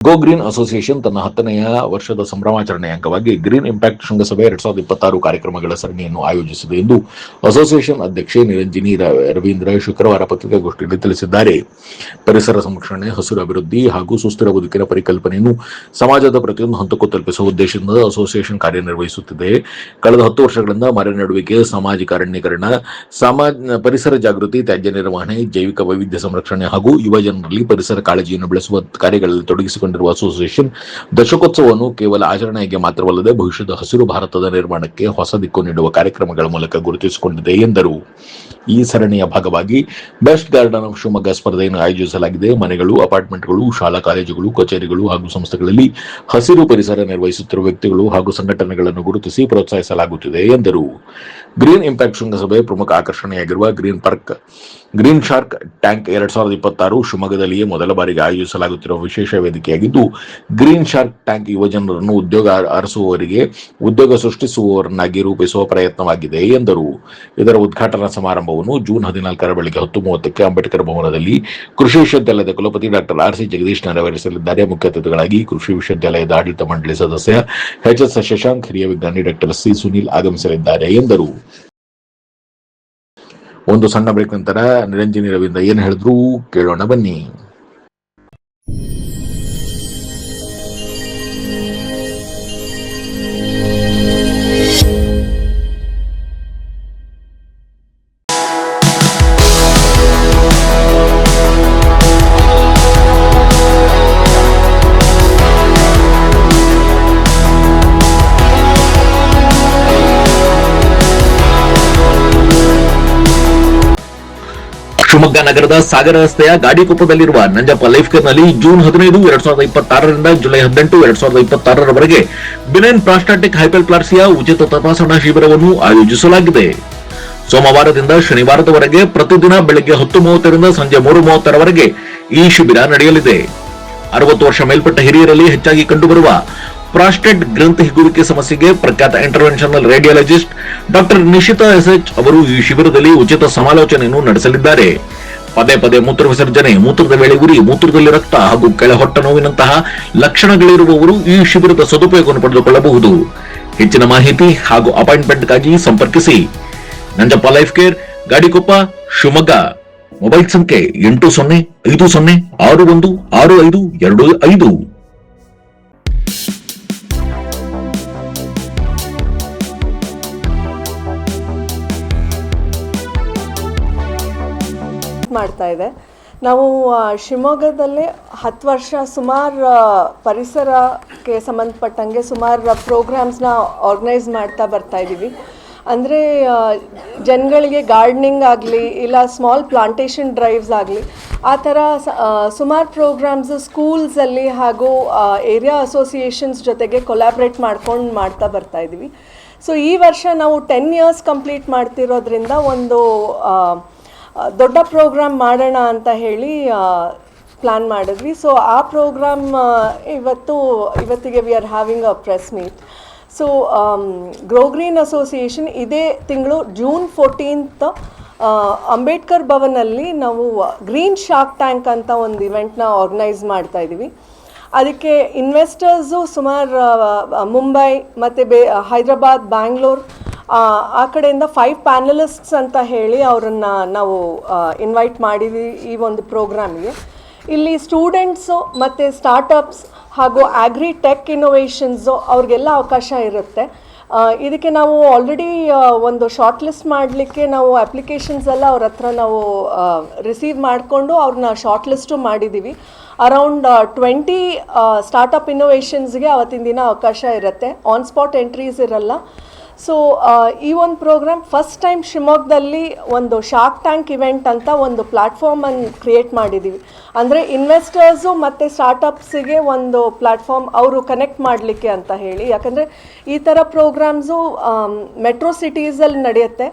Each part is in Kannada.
ಗೋ ಗ್ರೀನ್ ಅಸೋಸಿಯೇಷನ್ ತನ್ನ 10ನೆಯ ವರ್ಷದ ಸಂಭ್ರಮಾಚರಣೆಯ ಅಂಗವಾಗಿ ಗ್ರೀನ್ ಇಂಪ್ಯಾಕ್ಟ್ ಶೃಂಗಸಭೆ 2026 ಕಾರ್ಯಕ್ರಮಗಳ ಸರಣಿಯನ್ನು ಆಯೋಜಿಸಿದೆ ಎಂದು ಅಸೋಸಿಯೇಷನ್ ಅಧ್ಯಕ್ಷೆ ನಿರಂಜಿನಿ ರವೀಂದ್ರ ಶುಕ್ರವಾರ ಪತ್ರಿಕಾಗೋಷ್ಠಿಯಲ್ಲಿ ತಿಳಿಸಿದ್ದಾರೆ. ಪರಿಸರ ಸಂರಕ್ಷಣೆ, ಹಸಿರು ಅಭಿವೃದ್ಧಿ ಹಾಗೂ ಸುಸ್ಥಿರ ಬದುಕಿನ ಪರಿಕಲ್ಪನೆಯನ್ನು ಸಮಾಜದ ಪ್ರತಿಯೊಂದು ಹಂತಕ್ಕೂ ತಲುಪಿಸುವ ಉದ್ದೇಶದಿಂದ ಅಸೋಸಿಯೇಷನ್ ಕಾರ್ಯನಿರ್ವಹಿಸುತ್ತಿದೆ. ಕಳೆದ 10 ವರ್ಷಗಳಿಂದ ಮರ ನೆಡುವಿಕೆ, ಸಾಮಾಜಿಕ ಅರಣ್ಯೀಕರಣ, ಪರಿಸರ ಜಾಗೃತಿ, ತ್ಯಾಜ್ಯ ನಿರ್ವಹಣೆ, ಜೈವಿಕ ವೈವಿಧ್ಯ ಸಂರಕ್ಷಣೆ ಹಾಗೂ ಯುವ ಜನರಲ್ಲಿ ಪರಿಸರ ಕಾಳಜಿಯನ್ನು ಬೆಳೆಸುವ ಕಾರ್ಯಗಳಲ್ಲಿ ತೊಡಗಿಸಿಕೊಂಡಿರುವ ಅಸೋಸಿಯೇಷನ್ ದಶಕೋತ್ಸವವನ್ನು ಕೇವಲ ಆಚರಣೆಗೆ ಮಾತ್ರವಲ್ಲದೆ ಭವಿಷ್ಯದ ಹಸಿರು ಭಾರತದ ನಿರ್ಮಾಣಕ್ಕೆ ಹೊಸ ದಿಕ್ಕು ನೀಡುವ ಕಾರ್ಯಕ್ರಮಗಳ ಮೂಲಕ ಗುರುತಿಸಿಕೊಂಡಿದೆ ಎಂದರು. ಈ ಸರಣಿಯ ಭಾಗವಾಗಿ ಬೆಸ್ಟ್ ಗಾರ್ಡನ್ ಆಫ್ ಶಿವಮೊಗ್ಗ ಸ್ಪರ್ಧೆಯನ್ನು ಆಯೋಜಿಸಲಾಗಿದೆ. ಮನೆಗಳು, ಅಪಾರ್ಟ್ಮೆಂಟ್ಗಳು, ಶಾಲಾ ಕಾಲೇಜುಗಳು, ಕಚೇರಿಗಳು ಹಾಗೂ ಸಂಸ್ಥೆಗಳಲ್ಲಿ ಹಸಿರು ಪರಿಸರ ನಿರ್ವಹಿಸುತ್ತಿರುವ ವ್ಯಕ್ತಿಗಳು ಹಾಗೂ ಸಂಘಟನೆಗಳನ್ನು ಗುರುತಿಸಿ ಪ್ರೋತ್ಸಾಹಿಸಲಾಗುತ್ತಿದೆ ಎಂದರು. ಗ್ರೀನ್ ಇಂಪ್ಯಾಕ್ಟ್ ಶೃಂಗಸಭೆ ಪ್ರಮುಖ ಆಕರ್ಷಣೆಯಾಗಿರುವ ಗ್ರೀನ್ ಶಾರ್ಕ್ ಟ್ಯಾಂಕ್ 2026 ಶಿವಮೊಗ್ಗದಲ್ಲಿಯೇ ಮೊದಲ ಬಾರಿಗೆ ಆಯೋಜಿಸಲಾಗುತ್ತಿರುವ ವಿಶೇಷ ವೇದಿಕೆಯಾಗಿದ್ದು, ಗ್ರೀನ್ ಶಾರ್ಕ್ ಟ್ಯಾಂಕ್ ಯುವಜನರನ್ನು ಉದ್ಯೋಗ ಅರಸುವವರಿಗೆ ಉದ್ಯೋಗ ಸೃಷ್ಟಿಸುವವರನ್ನಾಗಿ ರೂಪಿಸುವ ಪ್ರಯತ್ನವಾಗಿದೆ ಎಂದರು. ಇದರ ಉದ್ಘಾಟನಾ ಸಮಾರಂಭವನ್ನು ಜೂನ್ 14 ಬೆಳಗ್ಗೆ 10:30ಕ್ಕೆ ಅಂಬೇಡ್ಕರ್ ಭವನದಲ್ಲಿ ಕೃಷಿ ವಿಶ್ವವಿದ್ಯಾಲಯದ ಕುಲಪತಿ ಡಾಕ್ಟರ್ ಆರ್ ಸಿ ಜಗದೀಶ್ ನೆರವೇರಿಸಲಿದ್ದಾರೆ. ಮುಖ್ಯ ಅತಿಥಿಗಳಾಗಿ ಕೃಷಿ ವಿಶ್ವವಿದ್ಯಾಲಯದ ಆಡಳಿತ ಮಂಡಳಿ ಸದಸ್ಯ ಎಚ್.ಎಸ್. ಶಶಾಂಕ್, ಹಿರಿಯ ವಿಜ್ಞಾನಿ ಡಾಕ್ಟರ್ ಸಿ. ಸುನೀಲ್ ಆಗಮಿಸಲಿದ್ದಾರೆ ಎಂದರು. ಒಂದು ಸಣ್ಣ ಬ್ರೇಕ್ ನಂತರ ನಿರಂಜನಿ ರವೀಂದ್ರ ಏನು ಹೇಳಿದ್ರು ಕೇಳೋಣ ಬನ್ನಿ. ಶಿವಮೊಗ್ಗ ನಗರದ ಸಾಗರ ರಸ್ತೆಯ ಗಾಡಿಕೊಪ್ಪದಲ್ಲಿರುವ ನಂಜಪ್ಪ ಲೈಫ್ ಕೇರ್ನಲ್ಲಿ ಜೂನ್ 15, 2026ರಿಂದ ಜುಲೈ 18, 2026ರವರೆಗೆ ಬಿನೈನ್ ಪ್ರಾಸ್ಟಾಟಿಕ್ ಹೈಪರ್ಪ್ಲಾಸಿಯಾ ಉಚಿತ ತಪಾಸಣಾ ಶಿಬಿರವನ್ನು ಆಯೋಜಿಸಲಾಗಿದೆ. ಸೋಮವಾರದಿಂದ ಶನಿವಾರದವರೆಗೆ ಪ್ರತಿದಿನ ಬೆಳಗ್ಗೆ 10:30ರಿಂದ ಸಂಜೆ 3:30ರವರೆಗೆ ಈ ಶಿಬಿರ ನಡೆಯಲಿದೆ. 60 ವರ್ಷ ಮೇಲ್ಪಟ್ಟ ಹಿರಿಯರಲ್ಲಿ ಹೆಚ್ಚಾಗಿ ಕಂಡುಬರುವ ಪ್ರಾಸ್ಟೇಟ್ ಗ್ರಂಥಿ ಹಿಗ್ಗುವಿಕೆ ಸಮಸ್ಯೆಗೆ ಪ್ರಖ್ಯಾತ interventional radiologist doctor Nishita SH ಅವರು ಈ ಶಿಬಿರದಲ್ಲಿ ಉಚಿತ ಸಮಾಲೋಚನೆಯನ್ನು ನಡೆಸಲಿದ್ದಾರೆ. ಪದೇ ಪದೇ ಮೂತ್ರ ವಿಸರ್ಜನೆ, ಮೂತ್ರದ ವೇಳೆ ಉರಿ, ಮೂತ್ರದಲ್ಲಿ ರಕ್ತ ಹಾಗೂ ಕೆಳ ಹೊಟ್ಟೆ ನೋವಿನಂತಹ ಲಕ್ಷಣಗಳಿರುವವರು ಈ ಶಿಬಿರದ ಸದುಪಯೋಗವನ್ನು ಪಡೆದುಕೊಳ್ಳಬಹುದು. ಹೆಚ್ಚಿನ ಮಾಹಿತಿ ಹಾಗೂ ಅಪಾಯಿಂಟ್ಮೆಂಟ್ಗಾಗಿ ಸಂಪರ್ಕಿಸಿ Nanjappa life care, Gadikoppa, Shivamogga. Mobile ಸಂಖ್ಯೆ 8050616525. ಮಾಡ್ತಾ ಇದೆ. ನಾವು ಶಿವಮೊಗ್ಗದಲ್ಲಿ 10 ವರ್ಷ ಸುಮಾರು ಪರಿಸರಕ್ಕೆ ಸಂಬಂಧಪಟ್ಟಂಗೆ ಸುಮಾರು ಪ್ರೋಗ್ರಾಮ್ಸ್ನ ಆರ್ಗನೈಸ್ ಮಾಡ್ತಾ ಬರ್ತಾ ಇದ್ದೀವಿ. ಅಂದರೆ ಜನಗಳಿಗೆ ಗಾರ್ಡನಿಂಗ್ ಆಗಲಿ ಇಲ್ಲ ಸ್ಮಾಲ್ ಪ್ಲಾಂಟೇಶನ್ ಡ್ರೈವ್ಸ್ ಆಗಲಿ ಆ ಥರ ಸುಮಾರು ಪ್ರೋಗ್ರಾಮ್ಸ್ ಸ್ಕೂಲ್ಸಲ್ಲಿ ಹಾಗೂ ಏರಿಯಾ ಅಸೋಸಿಯೇಷನ್ಸ್ ಜೊತೆಗೆ ಕೊಲ್ಯಾಬ್ರೇಟ್ ಮಾಡ್ತಾ ಬರ್ತಾ ಇದ್ದೀವಿ. ಸೊ ಈ ವರ್ಷ ನಾವು 10 ಇಯರ್ಸ್ ಕಂಪ್ಲೀಟ್ ಮಾಡ್ತಿರೋದ್ರಿಂದ ಒಂದು ದೊಡ್ಡ ಪ್ರೋಗ್ರಾಮ್ ಮಾಡೋಣ ಅಂತ ಹೇಳಿ ಪ್ಲ್ಯಾನ್ ಮಾಡಿದ್ವಿ. ಸೊ ಆ ಪ್ರೋಗ್ರಾಮ್ ಇವತ್ತಿಗೆ we are having a press meet. So go green association ಇದೇ ತಿಂಗಳು ಜೂನ್ 14 ಅಂಬೇಡ್ಕರ್ ಭವನಲ್ಲಿ ನಾವು ಗ್ರೀನ್ ಶಾರ್ಕ್ ಟ್ಯಾಂಕ್ ಅಂತ ಒಂದು ಇವೆಂಟ್ನ ಆರ್ಗನೈಸ್ ಮಾಡ್ತಾ ಇದ್ದೀವಿ. ಅದಕ್ಕೆ ಇನ್ವೆಸ್ಟರ್ಸು ಸುಮಾರು ಮುಂಬೈ ಮತ್ತು ಹೈದರಾಬಾದ್, ಬ್ಯಾಂಗ್ಳೂರ್ ಆ ಕಡೆಯಿಂದ 5 ಪ್ಯಾನಲಿಸ್ಟ್ಸ್ ಅಂತ ಹೇಳಿ ಅವರನ್ನು ನಾವು ಇನ್ವೈಟ್ ಮಾಡಿದ್ವಿ ಈ ಒಂದು ಪ್ರೋಗ್ರಾಮಿಗೆ. ಇಲ್ಲಿ ಸ್ಟೂಡೆಂಟ್ಸು ಮತ್ತು ಸ್ಟಾರ್ಟಪ್ಸ್ ಹಾಗೂ ಆಗ್ರಿ ಟೆಕ್ ಇನ್ನೋವೇಷನ್ಸು ಅವ್ರಿಗೆಲ್ಲ ಅವಕಾಶ ಇರುತ್ತೆ. ಇದಕ್ಕೆ ನಾವು ಆಲ್ರೆಡಿ ಒಂದು ಶಾರ್ಟ್ ಲಿಸ್ಟ್ ಮಾಡಲಿಕ್ಕೆ ನಾವು ಅಪ್ಲಿಕೇಶನ್ಸ್ ಎಲ್ಲ ಅವ್ರ ಹತ್ರ ನಾವು ರಿಸೀವ್ ಮಾಡಿಕೊಂಡು ಅವ್ರನ್ನ ಶಾರ್ಟ್ ಲಿಸ್ಟು ಮಾಡಿದ್ದೀವಿ. ಅರೌಂಡ್ 20 ಸ್ಟಾರ್ಟಪ್ ಇನ್ನೋವೇಷನ್ಸ್ಗೆ ಅವತ್ತಿನ ದಿನ ಅವಕಾಶ ಇರುತ್ತೆ. ಆನ್ ಸ್ಪಾಟ್ ಎಂಟ್ರೀಸ್ ಇರಲ್ಲ. ಸೊ ಈ ಒಂದು ಪ್ರೋಗ್ರಾಮ್ ಫಸ್ಟ್ ಟೈಮ್ ಶಿವಮೊಗ್ಗದಲ್ಲಿ ಒಂದು ಶಾರ್ಕ್ ಟ್ಯಾಂಕ್ ಇವೆಂಟ್ ಅಂತ ಒಂದು ಪ್ಲ್ಯಾಟ್ಫಾರ್ಮನ್ನು ಕ್ರಿಯೇಟ್ ಮಾಡಿದ್ದೀವಿ. ಅಂದರೆ ಇನ್ವೆಸ್ಟರ್ಸು ಮತ್ತು ಸ್ಟಾರ್ಟಪ್ಸಿಗೆ ಒಂದು ಪ್ಲ್ಯಾಟ್ಫಾರ್ಮ್ ಅವರು ಕನೆಕ್ಟ್ ಮಾಡಲಿಕ್ಕೆ ಅಂತ ಹೇಳಿ. ಯಾಕಂದರೆ ಈ ಥರ ಪ್ರೋಗ್ರಾಮ್ಸು ಮೆಟ್ರೋ ಸಿಟೀಸಲ್ಲಿ ನಡೆಯುತ್ತೆ.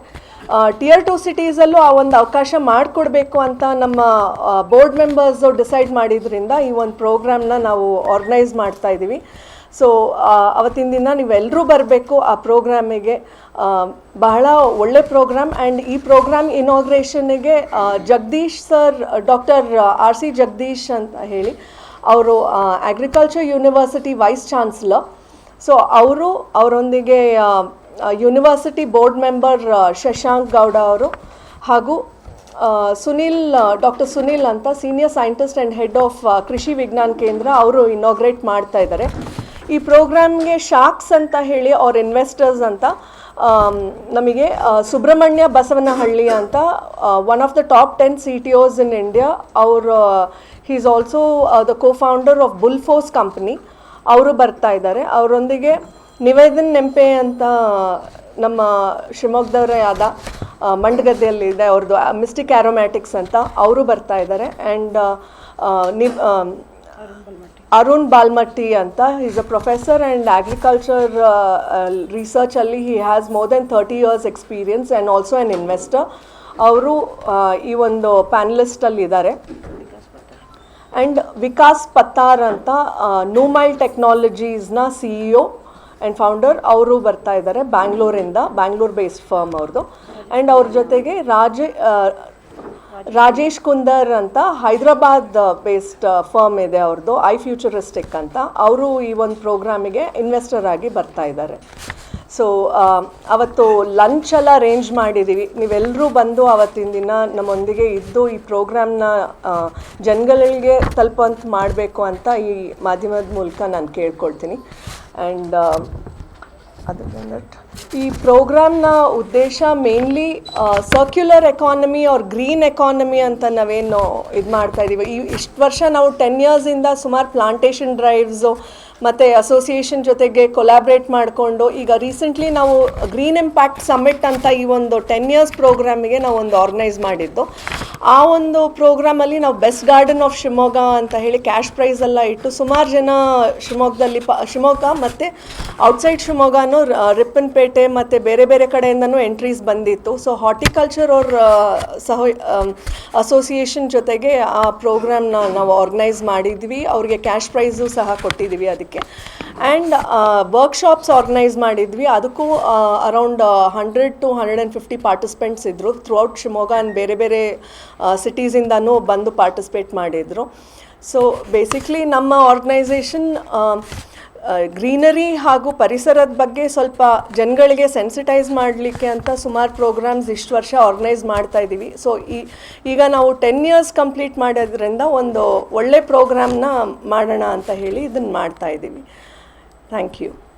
Tier 2 ಸಿಟೀಸಲ್ಲೂ ಆ ಒಂದು ಅವಕಾಶ ಮಾಡಿಕೊಡ್ಬೇಕು ಅಂತ ನಮ್ಮ ಬೋರ್ಡ್ ಮೆಂಬರ್ಸು ಡಿಸೈಡ್ ಮಾಡಿದ್ರಿಂದ ಈ ಒಂದು ಪ್ರೋಗ್ರಾಮ್ನ ನಾವು ಆರ್ಗನೈಸ್ ಮಾಡ್ತಾ ಇದ್ದೀವಿ. ಸೊ ಅವತ್ತಿನ ದಿನ ನೀವೆಲ್ಲರೂ ಬರಬೇಕು ಆ ಪ್ರೋಗ್ರಾಮಿಗೆ. ಬಹಳ ಒಳ್ಳೆ ಪ್ರೋಗ್ರಾಮ್. ಆ್ಯಂಡ್ ಈ ಪ್ರೋಗ್ರಾಮ್ ಇನಾಗ್ರೇಷನ್ಗೆ Jagadish sir, doctor R C Jagadish ಅಂತ ಹೇಳಿ ಅವರು agriculture university vice chancellor. So ಅವರೊಂದಿಗೆ university board member Shashank Gowda ಅವರು ಹಾಗೂ ಡಾಕ್ಟರ್ ಸುನಿಲ್ ಅಂತ senior scientist and head of Krishi Vigyan ಕೇಂದ್ರ, ಅವರು ಇನಾಗ್ರೇಟ್ ಮಾಡ್ತಾ ಇದ್ದಾರೆ. ಈ ಪ್ರೋಗ್ರಾಮ್ಗೆ ಶಾರ್ಕ್ಸ್ ಅಂತ ಹೇಳಿ ಅವ್ರ ಇನ್ವೆಸ್ಟರ್ಸ್ ಅಂತ ನಮಗೆ ಸುಬ್ರಹ್ಮಣ್ಯ ಬಸವನಹಳ್ಳಿ ಅಂತ one of the top 10 CTOs in India. He is also the co-founder of Bullforce company. ಅವರು ಬರ್ತಾ ಇದ್ದಾರೆ. ಅವರೊಂದಿಗೆ ನಿವೇದನ್ ನೆಂಪೆ ಅಂತ ನಮ್ಮ ಶಿವಮೊಗ್ಗದವರೇ ಆದ ಮಂಡಗದ್ದೆಯಲ್ಲಿ ಇದೆ ಅವ್ರದ್ದು ಮಿಸ್ಟಿಕ್ ಆ್ಯರೋಮ್ಯಾಟಿಕ್ಸ್ ಅಂತ, ಅವರು ಬರ್ತಾ ಇದ್ದಾರೆ. ಆ್ಯಂಡ್ ಅರುಣ್ ಬಾಲ್ಮಟ್ಟಿ ಅಂತ, is a professor and agriculture ರಿಸರ್ಚಲ್ಲಿ he has more than 30 years experience and also an investor. ಅವರು ಈ ಒಂದು ಪ್ಯಾನಲಿಸ್ಟಲ್ಲಿ ಇದ್ದಾರೆ. ಆ್ಯಂಡ್ ವಿಕಾಸ್ ಪತ್ತಾರ್ ಅಂತ ನೂಮೈಲ್ ಟೆಕ್ನಾಲಜೀಸ್ನ CEO ಆ್ಯಂಡ್ ಫೌಂಡರ್, ಅವರು ಬರ್ತಾ ಇದ್ದಾರೆ ಬ್ಯಾಂಗ್ಳೂರಿಂದ, ಬ್ಯಾಂಗ್ಳೂರ್ ಬೇಸ್ಡ್ ಫರ್ಮ್ ಅವ್ರದ್ದು. ಆ್ಯಂಡ್ ಅವ್ರ ಜೊತೆಗೆ ರಾಜೇಶ್ ಕುಂದರ್ ಅಂತ ಹೈದರಾಬಾದ್ ಬೇಸ್ಡ್ ಫರ್ಮ್ ಇದೆ ಅವ್ರದ್ದು, iFuturistic ಅಂತ. ಅವರು ಈ ಒಂದು ಪ್ರೋಗ್ರಾಮಿಗೆ ಇನ್ವೆಸ್ಟರ್ ಆಗಿ ಬರ್ತಾ ಇದ್ದಾರೆ. ಸೊ ಅವತ್ತು ಲಂಚ್ ಎಲ್ಲ ಅರೇಂಜ್ ಮಾಡಿದ್ದೀವಿ. ನೀವೆಲ್ಲರೂ ಬಂದು ಅವತ್ತಿನ ದಿನ ನಮ್ಮೊಂದಿಗೆ ಇದ್ದು ಈ ಪ್ರೋಗ್ರಾಮ್ನ ಜನಗಳಿಗೆ ತಲುಪುವಂತೆ ಮಾಡಬೇಕು ಅಂತ ಈ ಮಾಧ್ಯಮದ ಮೂಲಕ ನಾನು ಕೇಳ್ಕೊಳ್ತೀನಿ. ಆ್ಯಂಡ್ ಈ ಪ್ರೋಗ್ರಾಮ್ನ ಉದ್ದೇಶ mainly circular economy or green economy ಅಂತ ನಾವೇನು ಇದು ಮಾಡ್ತಾ ಇದ್ದೀವಿ. ಇಷ್ಟು ವರ್ಷ ನಾವು 10 yearsಯಿಂದ ಸುಮಾರು ಪ್ಲಾಂಟೇಶನ್ ಡ್ರೈವ್ಸು ಮತ್ತು ಅಸೋಸಿಯೇಷನ್ ಜೊತೆಗೆ ಕೊಲಾಬ್ರೇಟ್ ಮಾಡಿಕೊಂಡು ಈಗ ರೀಸೆಂಟ್ಲಿ ನಾವು ಗ್ರೀನ್ ಇಂಪ್ಯಾಕ್ಟ್ ಸಮ್ಮಿಟ್ ಅಂತ ಈ ಒಂದು 10 years ಪ್ರೋಗ್ರಾಮಿಗೆ ನಾವು ಒಂದು ಆರ್ಗನೈಸ್ ಮಾಡಿದ್ದು. ಆ ಒಂದು ಪ್ರೋಗ್ರಾಮಲ್ಲಿ ನಾವು ಬೆಸ್ಟ್ ಗಾರ್ಡನ್ ಆಫ್ ಶಿವಮೊಗ್ಗ ಅಂತ ಹೇಳಿ ಕ್ಯಾಶ್ ಪ್ರೈಸ್ ಎಲ್ಲ ಇಟ್ಟು ಸುಮಾರು ಜನ ಶಿವಮೊಗ್ಗದಲ್ಲಿ ಶಿವಮೊಗ್ಗ ಮತ್ತು ಔಟ್ಸೈಡ್ ಶಿವಮೊಗ್ಗನೂ ರಿಪ್ಪನ್ಪೇಟೆ ಮತ್ತು ಬೇರೆ ಬೇರೆ ಕಡೆಯಿಂದನೂ ಎಂಟ್ರೀಸ್ ಬಂದಿತ್ತು. ಸೊ ಹಾರ್ಟಿಕಲ್ಚರ್ ಅವ್ರ ಅಸೋಸಿಯೇಷನ್ ಜೊತೆಗೆ ಆ ಪ್ರೋಗ್ರಾಮ್ನ ನಾವು ಆರ್ಗನೈಸ್ ಮಾಡಿದ್ವಿ. ಅವ್ರಿಗೆ ಕ್ಯಾಶ್ ಪ್ರೈಸು ಸಹ ಕೊಟ್ಟಿದ್ದೀವಿ ಅದಕ್ಕೆ. ಆ್ಯಂಡ್ ವರ್ಕ್ಶಾಪ್ಸ್ ಆರ್ಗನೈಸ್ ಮಾಡಿದ್ವಿ. ಅದಕ್ಕೂ ಅರೌಂಡ್ 100 to 150 ಪಾರ್ಟಿಸಿಪೆಂಟ್ಸ್ ಇದ್ದರು ಥ್ರೂಔಟ್ ಶಿವಮೊಗ್ಗ ಆ್ಯಂಡ್ ಬೇರೆ ಬೇರೆ ಸಿಟೀಸಿಂದನೂ ಬಂದು ಪಾರ್ಟಿಸಿಪೇಟ್ ಮಾಡಿದರು. ಸೊ ಬೇಸಿಕ್ಲಿ ನಮ್ಮ ಆರ್ಗನೈಸೇಷನ್ ಗ್ರೀನರಿ ಹಾಗೂ ಪರಿಸರದ ಬಗ್ಗೆ ಸ್ವಲ್ಪ ಜನಗಳಿಗೆ ಸೆನ್ಸಿಟೈಸ್ ಮಾಡಲಿಕ್ಕೆ ಅಂತ ಸುಮಾರು ಪ್ರೋಗ್ರಾಮ್ಸ್ ಇಷ್ಟು ವರ್ಷ ಆರ್ಗನೈಸ್ ಮಾಡ್ತಾ ಇದ್ದೀವಿ. ಸೊ ಈಗ ನಾವು 10 years ಕಂಪ್ಲೀಟ್ ಮಾಡೋದ್ರಿಂದ ಒಂದು ಒಳ್ಳೆ ಪ್ರೋಗ್ರಾಮ್ನ ಮಾಡೋಣ ಅಂತ ಹೇಳಿ ಇದನ್ನು ಮಾಡ್ತಾ ಇದ್ದೀವಿ. Thank you.